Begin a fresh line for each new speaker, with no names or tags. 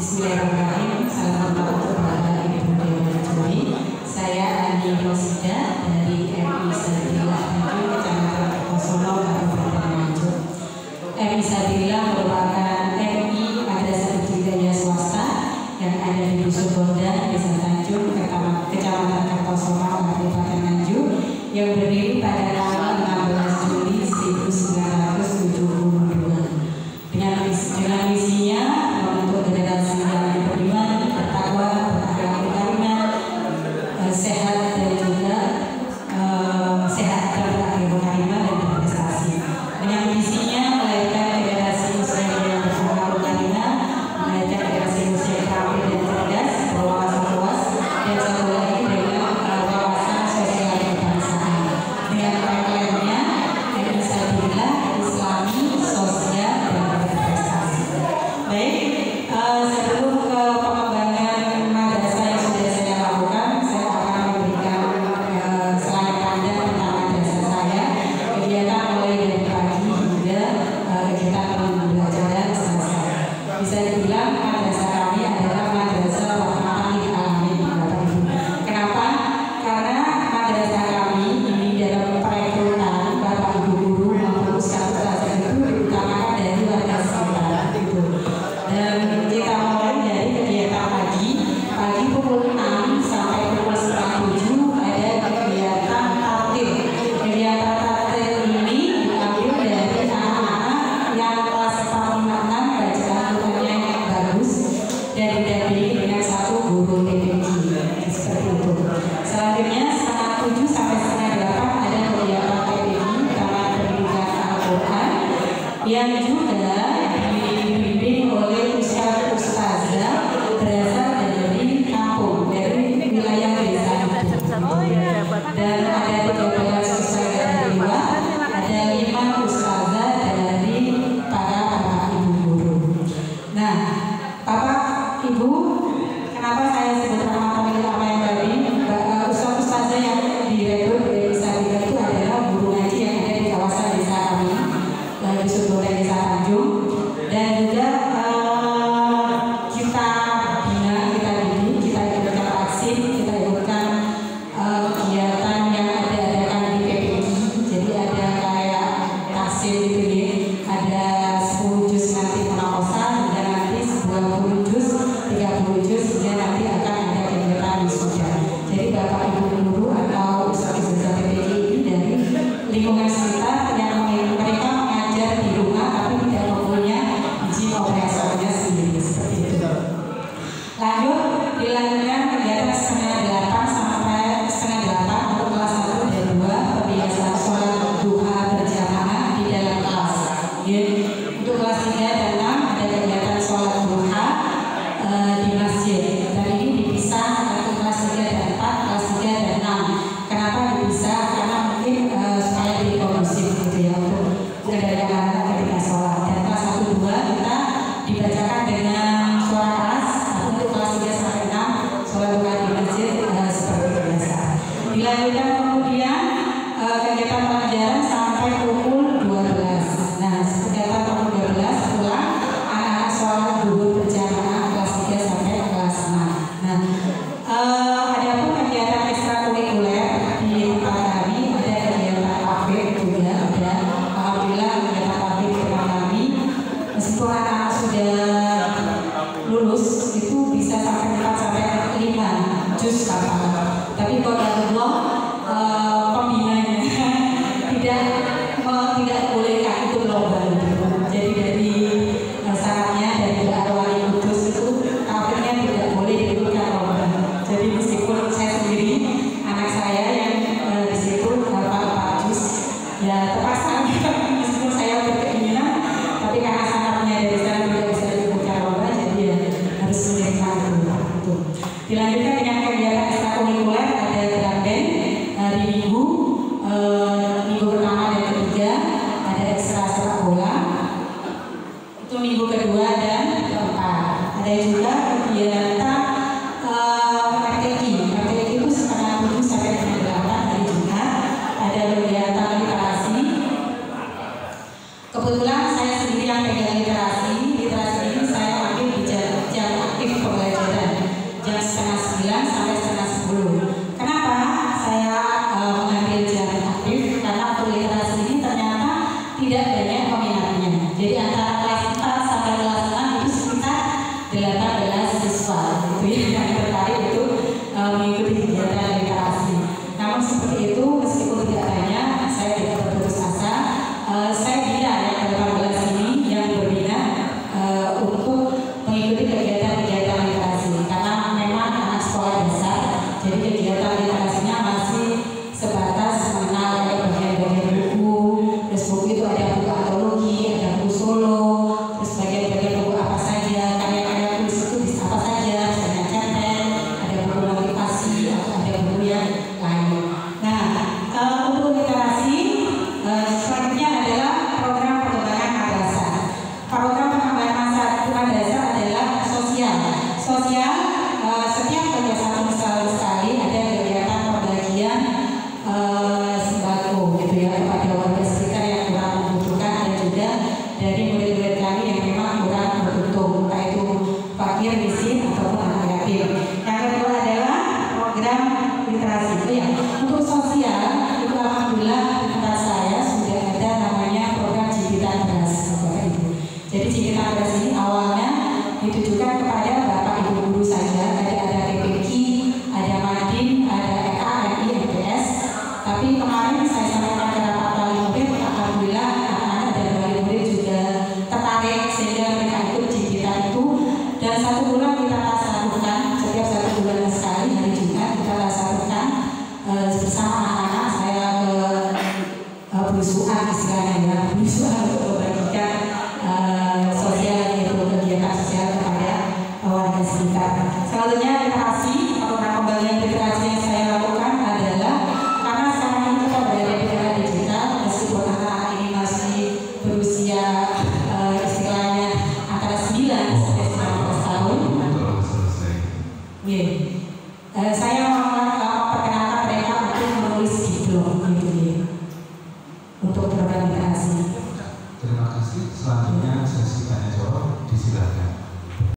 Bismillahirrahmanirrahim. Assalamualaikum warahmatullahi wabarakatuh. Saya Andi Rosida dari MI Sadillah Nganjuk, Kecamatan Kertosono, Kabupaten Nganjuk. MI Sadillah merupakan MI Madrasah Ibtidaiyah swasta yang ada di Dusun Bondan, Desa Tanjung, Kecamatan Kertosono, Kabupaten Nganjuk, yang berdiri pada tanggal 16 Juli 1972. Dengan misinya membentuk generasi yang beriman, bertakwa, berakhlak karimah, sehat dan juga sehat dan berakhlak karimah dan berprestasi. Dengan misinya melahirkan generasi muslim yang berakhlak karimah, melahirkan generasi muslim yang terampil dan cerdas, berwawasan luas, dan satu lagi dengan wawasan sosial kebangsaan. Dengan tagline-nya MI Sadillah, Islami, Sosial, dan berprestasi. Baik, sebelum ke pengembangan madrasah yang sudah saya lakukan, saya akan memberikan slide Anda tentang madrasah saya. Kegiatan mulai dari pagi hingga kegiatan pembelajaran selesai. Bisa dibilang madrasah kami adalah madrasah rahmatan lil alamin, Bapak Ibu. Kenapa? Karena madrasah kami ini dalam perekrutan Bapak Ibu guru maupun ustaz itu diutamakan dari warga sekitar itu. Dan kita mulai dari kegiatan pagi pukul 6 sampai pukul setengah 7 ada kegiatan tartil. Kegiatan tartil ini diambil dari anak-anak yang kelas 4, 5, 6 bacaan Qurannya yang bagus dan didampingi dengan satu guru TPQ seperti itu. Selanjutnya setengah 7 sampai setengah 8 ada kegiatan TPQ Taman Pendidikan Al-Quran yang juga dibimbing oleh ustazah berasal dari kampung, dari wilayah desa itu. Dan ada 13 ustazah dari luar, ada 5 ustazah dari para bapak ibu guru. Nah, bapak ibu, kenapa saya sebut rahmatan lil alamin tadi? Ustazah yang direkrut dari Sadillah itu adalah guru ngaji yang ada di kawasan desa kami, di Sudoran Desa Tanjung, dan juga kita bina, kita didik, kita ikutkan vaksin, kita ikutkan kegiatan yang ada-adakan di PPI. Jadi ada kayak kasih gitu ya, ada 10 juz nanti penakosan, dan nanti 20 juz, 30 juz, dan nanti akan ada kegiatan wisuda. Jadi bapak ibu guru atau ustaz-ustaz PPI ini dari lingkungan sekitar yang mereka mengajar di rumah tapi tidak mempunyai izin operasionalnya sendiri seperti itu. Lanjut dilanjutkan kegiatan setengah 8 sampai setengah 8 untuk kelas 1 dan 2 pembiasaan sholat duha berjamaah di dalam kelas. Untuk kelas 3 dan 6 ada kegiatan sholat duha di masjid. Dan ini dipisah untuk kelas 3 dan 4, kelas 3 dan 6. Kenapa dipisah? Karena mungkin supaya lebih kondusif gitu ya untuk mengendalikan anak ketika sholat. Dan kelas 1 2 kita dibacakan dengan suara keras. Untuk kelas 3 sampai 6 sholat duha di masjid seperti biasa. Dilanjutkan kemudian kegiatan pelajaran sampai pukul 12. Nah, kegiatan pukul 12 pulang anak-anak sholat duhur berjamaah kelas 3 sampai kelas 6. Nah, ada pun kegiatan ekstrakurikuler di tempat kami, ada kegiatan pabrik juga ada. Alhamdulillah kegiatan pabrik di tempat kami, meskipun anak-anak sudah lulus itu bisa sampai 4 sampai 5 juz kapal. Tapi qadarullah pembinanya tidak bolehkan itu lomba. Jadi dari syaratnya dari doa wali kudus itu kafirnya tidak boleh diikutkan lomba. Jadi meskipun saya sendiri, anak saya yang di situ hafal 4 juz, ya terpaksa meskipun saya berkeinginan, tapi karena syaratnya dari sana tidak bisa diikutkan lomba, jadi ya harus menerima itu. Dilanjutkan dengan kegiatan ekstrakurikuler, ada drum band hari Minggu, minggu pertama dan ketiga ada ekstra sepak bola, itu minggu kedua dan keempat. Ada juga kegiatan RTQ itu setengah 7 sampai setengah 8 hari Jumat. Ada kegiatan literasi. Kebetulan saya sendiri yang pegang literasi ini saya ambil di jam dari murid-murid kami yang memang kurang beruntung, entah itu fakir, miskin, ataupun anak yatim. Yang kedua adalah program literasi. Itu ya, untuk sosial itu alhamdulillah di tempat saya sudah ada namanya program Cibitan Beras, Bapak Ibu. Jadi Cibitan Beras ini awalnya ditujukan kepada Bapak Ibu guru saja. Ada PPQ, ada Madin, ada EK, MI, MPS. Tapi kemarin saya sampaikan ke rapat wali murid, alhamdulillah anak-anak dan wali murid juga tertarik sehingga mereka ikut Cibitan itu. Dan 1 bulan kita laksanakan, setiap 1 bulan sekali hari Jumat kita laksanakan bersama anak-anak. Saya berusuhan istilahnya ya, berusuhan untuk membagikan sosial, yaitu kegiatan sosial kepada warga sekitar. Selanjutnya literasi, program pembagian literasi yang saya lakukan adalah karena sekarang ini kita berada di era digital, meskipun anak ini masih berusia istilahnya antara 9 sampai 19 tahun. Saya memperkenalkan mereka untuk menulis diplom gitu, untuk program literasi.
Terima kasih. Selanjutnya sesi tanya jawab, disilakan.